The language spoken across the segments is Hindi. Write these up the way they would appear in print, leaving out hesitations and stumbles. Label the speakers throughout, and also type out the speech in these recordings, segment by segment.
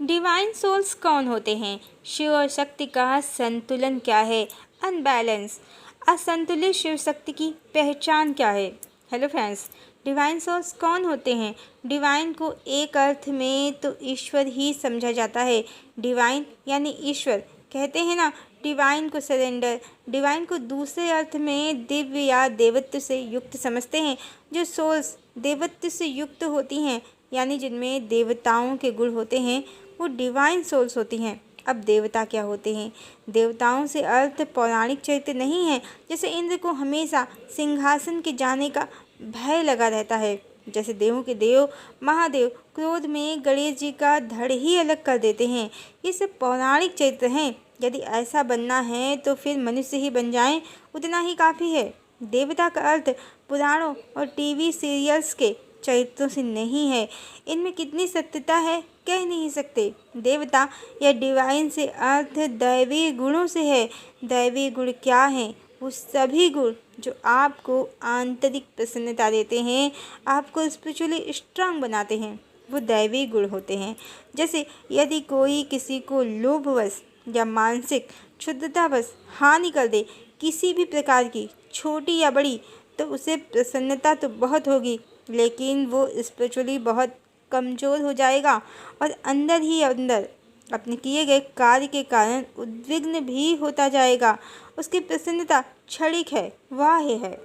Speaker 1: डिवाइन सोल्स कौन होते हैं? शिव और शक्ति का संतुलन क्या है? अनबैलेंस, असंतुलित शिव शक्ति की पहचान क्या है? हेलो फ्रेंड्स, डिवाइन सोल्स कौन होते हैं? डिवाइन को एक अर्थ में तो ईश्वर ही समझा जाता है। डिवाइन यानी ईश्वर, कहते हैं ना, डिवाइन को सरेंडर। डिवाइन को दूसरे अर्थ में दिव्य या देवत्व से युक्त समझते हैं। जो सोल्स देवत्व से युक्त होती हैं, यानी जिनमें देवताओं के गुण होते हैं, वो डिवाइन सोल्स होती हैं। अब देवता क्या होते हैं? देवताओं से अर्थ पौराणिक चरित्र नहीं है। जैसे इंद्र को हमेशा सिंहासन के जाने का भय लगा रहता है, जैसे देवों के देव महादेव क्रोध में गणेश जी का धड़ ही अलग कर देते हैं। ये सब पौराणिक चरित्र हैं। यदि ऐसा बनना है तो फिर मनुष्य ही बन जाएं, उतना ही काफ़ी है। देवता का अर्थ पुराणों और टीवी सीरियल्स के चरित्रों से नहीं है। इनमें कितनी सत्यता है कह नहीं सकते। देवता या डिवाइन से अर्थ दैवी गुणों से है। दैवी गुण क्या हैं? वो सभी गुण जो आपको आंतरिक प्रसन्नता देते हैं, आपको स्पिरिचुअली स्ट्रांग बनाते हैं, वो दैवी गुण होते हैं। जैसे यदि कोई किसी को लोभवश या मानसिक क्षुद्रतावश हानि कर दे, किसी भी प्रकार की, छोटी या बड़ी, तो उसे प्रसन्नता तो बहुत होगी, लेकिन वो स्पिरिचुअली बहुत कमज़ोर हो जाएगा और अंदर ही अंदर अपने किए गए कार्य के कारण उद्विग्न भी होता जाएगा। उसकी प्रसन्नता क्षणिक है, वाह्य है,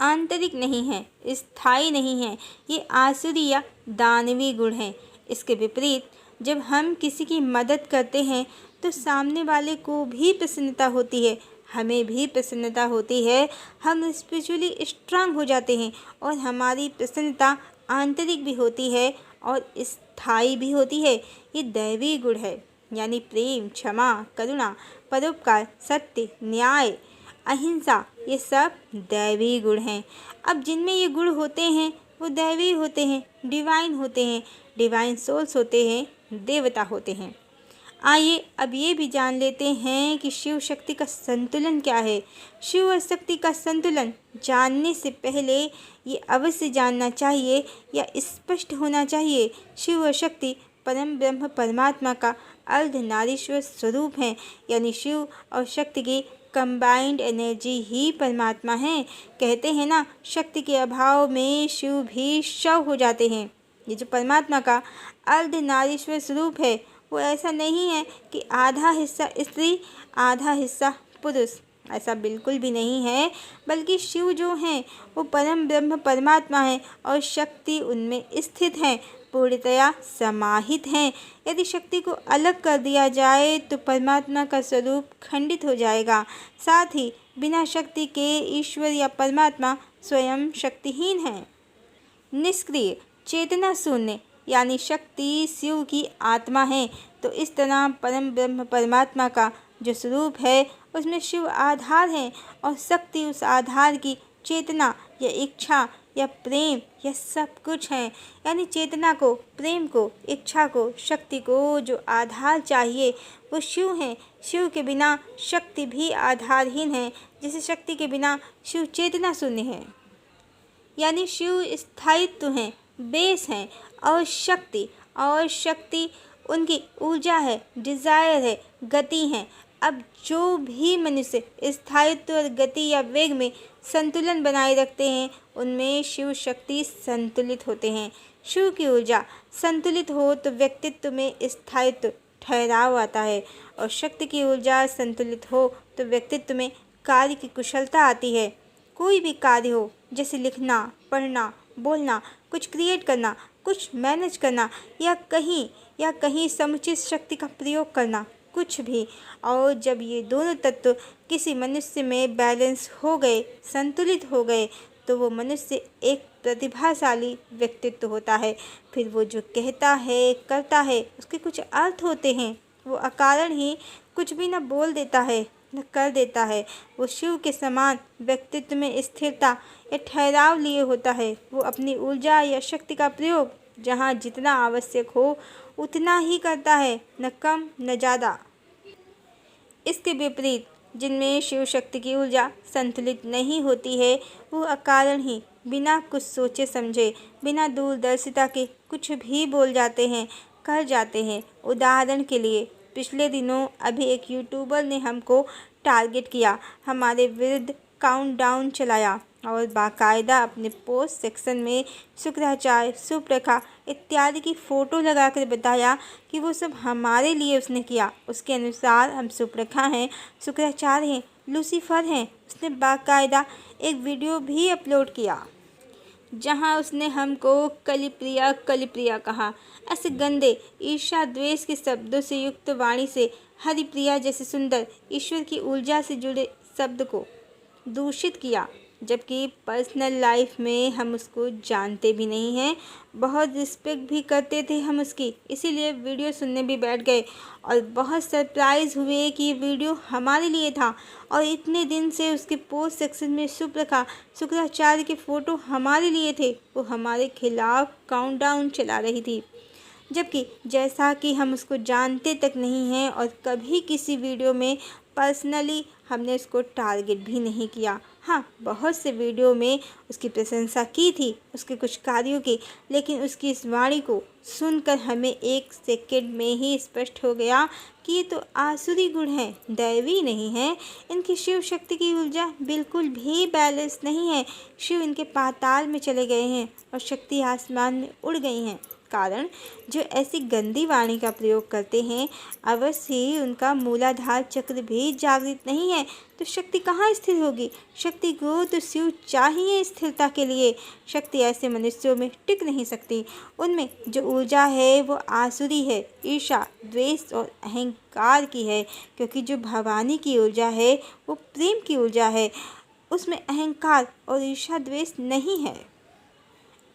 Speaker 1: आंतरिक नहीं है, स्थायी नहीं है। ये आसुरी या दानवी गुण है। इसके विपरीत जब हम किसी की मदद करते हैं तो सामने वाले को भी प्रसन्नता होती है, हमें भी प्रसन्नता होती है। हम स्पिरिचुअली स्ट्रांग हो जाते हैं और हमारी प्रसन्नता आंतरिक भी होती है और स्थायी भी होती है। ये दैवी गुण है, यानी प्रेम, क्षमा, करुणा, परोपकार, सत्य, न्याय, अहिंसा, ये सब दैवी गुण हैं। अब जिनमें ये गुण होते हैं वो दैवी होते हैं, डिवाइन होते हैं, डिवाइन सोल्स होते हैं, देवता होते हैं। आइए अब ये भी जान लेते हैं कि शिव शक्ति का संतुलन क्या है। शिव और शक्ति का संतुलन जानने से पहले ये अवश्य जानना चाहिए या स्पष्ट होना चाहिए, शिव और शक्ति परम ब्रह्म परमात्मा का अर्धनारीश्वर स्वरूप हैं, यानी शिव और शक्ति की कंबाइंड एनर्जी ही परमात्मा है। कहते हैं ना, शक्ति के अभाव में शिव भी शव हो जाते हैं। ये जो परमात्मा का अर्धनारीश्वर स्वरूप है, वो ऐसा नहीं है कि आधा हिस्सा स्त्री आधा हिस्सा पुरुष, ऐसा बिल्कुल भी नहीं है। बल्कि शिव जो हैं वो परम ब्रह्म परमात्मा हैं और शक्ति उनमें स्थित हैं, पूर्णतया समाहित हैं। यदि शक्ति को अलग कर दिया जाए तो परमात्मा का स्वरूप खंडित हो जाएगा। साथ ही बिना शक्ति के ईश्वर या परमात्मा स्वयं शक्तिहीन हैं। निष्क्रिय, चेतना शून्य, यानी शक्ति शिव की आत्मा है। तो इस तरह परम ब्रह्म परमात्मा का जो स्वरूप है उसमें शिव आधार है और शक्ति उस आधार की चेतना या इच्छा या प्रेम या सब कुछ है। यानी चेतना को, प्रेम को, इच्छा को, शक्ति को जो आधार चाहिए वो शिव है। शिव के बिना शक्ति भी आधारहीन है, जैसे शक्ति के बिना शिव चेतना शून्य है। यानी शिव स्थायित्व हैं, बेस हैं, और शक्ति उनकी ऊर्जा है, डिज़ायर है, गति है। अब जो भी मनुष्य स्थायित्व और गति या वेग में संतुलन बनाए रखते हैं, उनमें शिव शक्ति संतुलित होते हैं। शिव की ऊर्जा संतुलित हो तो व्यक्तित्व में स्थायित्व, ठहराव आता है, और शक्ति की ऊर्जा संतुलित हो तो व्यक्तित्व में कार्य की कुशलता आती है। कोई भी कार्य हो, जैसे लिखना, पढ़ना, बोलना, कुछ क्रिएट करना, कुछ मैनेज करना, या कहीं समुचित शक्ति का प्रयोग करना, कुछ भी। और जब ये दोनों तत्व किसी मनुष्य में बैलेंस हो गए, संतुलित हो गए, तो वो मनुष्य एक प्रतिभाशाली व्यक्तित्व होता है। फिर वो जो कहता है, करता है, उसके कुछ अर्थ होते हैं। वो अकारण ही कुछ भी न बोल देता है न कर देता है। वो शिव के समान व्यक्तित्व में स्थिरता या ठहराव लिए होता है। वो अपनी ऊर्जा या शक्ति का प्रयोग जहाँ जितना आवश्यक हो उतना ही करता है, न कम न ज़्यादा। इसके विपरीत जिनमें शिव शक्ति की ऊर्जा संतुलित नहीं होती है, वो अकारण ही बिना कुछ सोचे समझे, बिना दूरदर्शिता के कुछ भी बोल जाते हैं। कर जाते हैं। उदाहरण के लिए पिछले दिनों अभी एक यूट्यूबर ने हमको टारगेट किया, हमारे विरुद्ध काउंटडाउन चलाया और बाकायदा अपने पोस्ट सेक्शन में शुक्राचार्य, सुप्रखा इत्यादि की फ़ोटो लगाकर बताया कि वो सब हमारे लिए उसने किया। उसके अनुसार हम सुप्रखा हैं, शुक्राचार्य हैं, लूसीफर हैं। उसने बाकायदा एक वीडियो भी अपलोड किया जहां उसने हमको कलिप्रिया कलिप्रिया कहा। ऐसे गंदे ईर्ष्या द्वेष के शब्दों से युक्त वाणी से हरिप्रिया जैसे सुंदर ईश्वर की ऊर्जा से जुड़े शब्द को दूषित किया, जबकि पर्सनल लाइफ में हम उसको जानते भी नहीं हैं। बहुत रिस्पेक्ट भी करते थे हम उसकी, इसीलिए वीडियो सुनने भी बैठ गए और बहुत सरप्राइज़ हुए कि ये वीडियो हमारे लिए था और इतने दिन से उसके पोस्ट सेक्शन में सुप्रखा शुक्राचार्य के फ़ोटो हमारे लिए थे। वो हमारे खिलाफ काउंटडाउन चला रही थी, जबकि जैसा कि हम उसको जानते तक नहीं हैं और कभी किसी वीडियो में पर्सनली हमने उसको टारगेट भी नहीं किया। हाँ, बहुत से वीडियो में उसकी प्रशंसा की थी, उसके कुछ कार्यों की, लेकिन उसकी इस वाणी को सुनकर हमें एक सेकंड में ही स्पष्ट हो गया कि ये तो आसुरी गुण हैं, दैवी नहीं है। इनकी शिव शक्ति की ऊर्जा बिल्कुल भी बैलेंस नहीं है। शिव इनके पाताल में चले गए हैं और शक्ति आसमान में उड़ गई हैं। कारण जो ऐसी गंदी वाणी का प्रयोग करते हैं, अवश्य ही उनका मूलाधार चक्र भी जागृत नहीं है, तो शक्ति कहाँ स्थिर होगी? शक्ति को तो शिव चाहिए स्थिरता के लिए। शक्ति ऐसे मनुष्यों में टिक नहीं सकती। उनमें जो ऊर्जा है वो आसुरी है, ईर्ष्या, द्वेष और अहंकार की है, क्योंकि जो भवानी की ऊर्जा है वो प्रेम की ऊर्जा है, उसमें अहंकार और ईर्ष्या द्वेष नहीं है।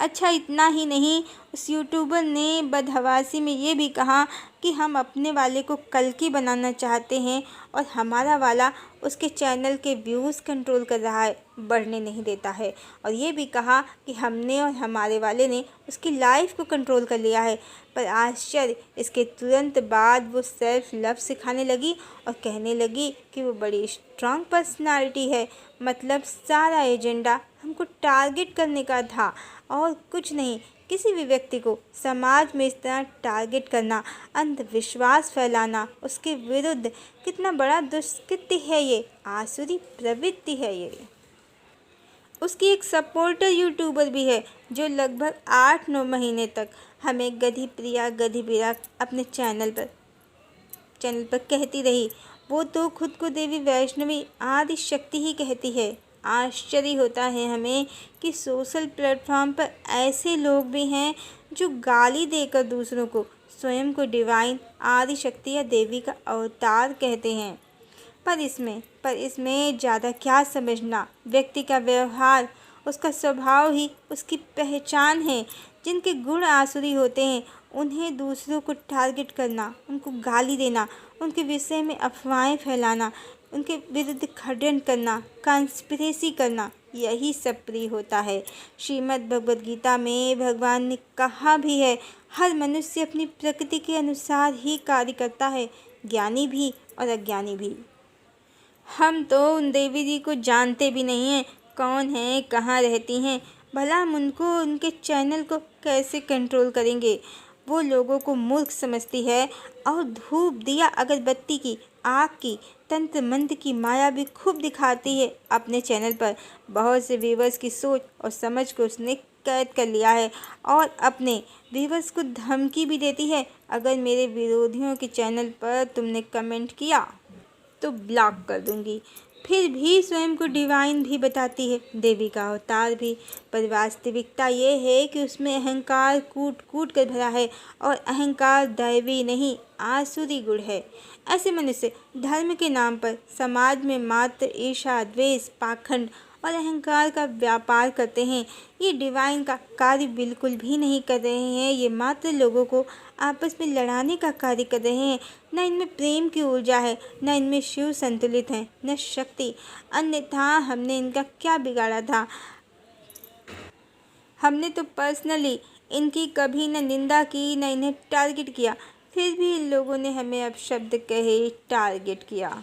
Speaker 1: अच्छा, इतना ही नहीं, उस यूट्यूबर ने बदहवासी में ये भी कहा कि हम अपने वाले को कल्कि बनाना चाहते हैं और हमारा वाला उसके चैनल के व्यूज़ कंट्रोल कर रहा है, बढ़ने नहीं देता है। और ये भी कहा कि हमने और हमारे वाले ने उसकी लाइफ को कंट्रोल कर लिया है। पर आश्चर्य, इसके तुरंत बाद वो सेल्फ लव सिखाने लगी और कहने लगी कि वो बड़ी स्ट्रांग पर्सनालिटी है। मतलब सारा एजेंडा हमको टारगेट करने का था और कुछ नहीं। किसी भी व्यक्ति को समाज में इस तरह टारगेट करना, अंधविश्वास फैलाना, उसके विरुद्ध कितना बड़ा दुष्कृत्य है। ये आसुरी प्रवृत्ति है। ये उसकी एक सपोर्टर यूट्यूबर भी है जो लगभग 8-9 महीने तक हमें गधी प्रिया अपने चैनल पर कहती रही। वो तो खुद को देवी वैष्णवी आदि शक्ति ही कहती है। आश्चर्य होता है हमें कि सोशल प्लेटफॉर्म पर ऐसे लोग भी हैं जो गाली देकर दूसरों को स्वयं को डिवाइन, आदि शक्ति या देवी का अवतार कहते हैं। पर इसमें ज़्यादा क्या समझना। व्यक्ति का व्यवहार, उसका स्वभाव ही उसकी पहचान है। जिनके गुण आसुरी होते हैं उन्हें दूसरों को टारगेट करना, उनको गाली देना, उनके विषय में अफवाहें फैलाना, उनके विरुद्ध खंडन करना, कॉन्स्पिरेसी करना, यही सब प्रिय होता है। श्रीमद् भगवद गीता में भगवान ने कहा भी है, हर मनुष्य अपनी प्रकृति के अनुसार ही कार्य करता है, ज्ञानी भी और अज्ञानी भी। हम तो उन देवी जी को जानते भी नहीं हैं, कौन हैं, कहाँ रहती हैं। भला हम उनको, उनके चैनल को कैसे कंट्रोल करेंगे? वो लोगों को मूर्ख समझती है और धूप दिया अगरबत्ती की, आग की, तंत्र मंत्र की माया भी खूब दिखाती है अपने चैनल पर। बहुत से व्यूवर्स की सोच और समझ को उसने कैद कर लिया है और अपने व्यूवर्स को धमकी भी देती है, अगर मेरे विरोधियों के चैनल पर तुमने कमेंट किया तो ब्लॉक कर दूंगी। फिर भी स्वयं को डिवाइन भी बताती है, देवी का अवतार भी। पर वास्तविकता ये है कि उसमें अहंकार कूट कूट कर भरा है और अहंकार दैवी नहीं, आसुरी गुण है। ऐसे मनुष्य धर्म के नाम पर समाज में मात्र ईर्ष्या, द्वेष, पाखंड और अहंकार का व्यापार करते हैं। ये डिवाइन का कार्य बिल्कुल भी नहीं कर रहे हैं। ये मात्र लोगों को आपस में लड़ाने का कार्य कर रहे हैं। न इनमें प्रेम की ऊर्जा है, न इनमें शिव संतुलित है, न शक्ति। अन्यथा हमने इनका क्या बिगाड़ा था? हमने तो पर्सनली इनकी कभी न निंदा की, न इन्हें टारगेट किया। फिर भी इन लोगों ने हमें अपशब्द कहे, टारगेट किया।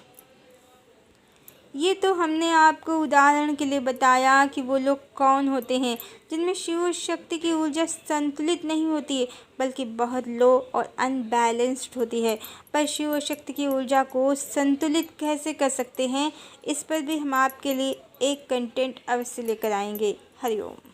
Speaker 1: ये तो हमने आपको उदाहरण के लिए बताया कि वो लोग कौन होते हैं जिनमें शिव और शक्ति की ऊर्जा संतुलित नहीं होती है, बल्कि बहुत लो और अनबैलेंस्ड होती है। पर शिव और शक्ति की ऊर्जा को संतुलित कैसे कर सकते हैं, इस पर भी हम आपके लिए एक कंटेंट अवश्य लेकर आएंगे। हरिओम।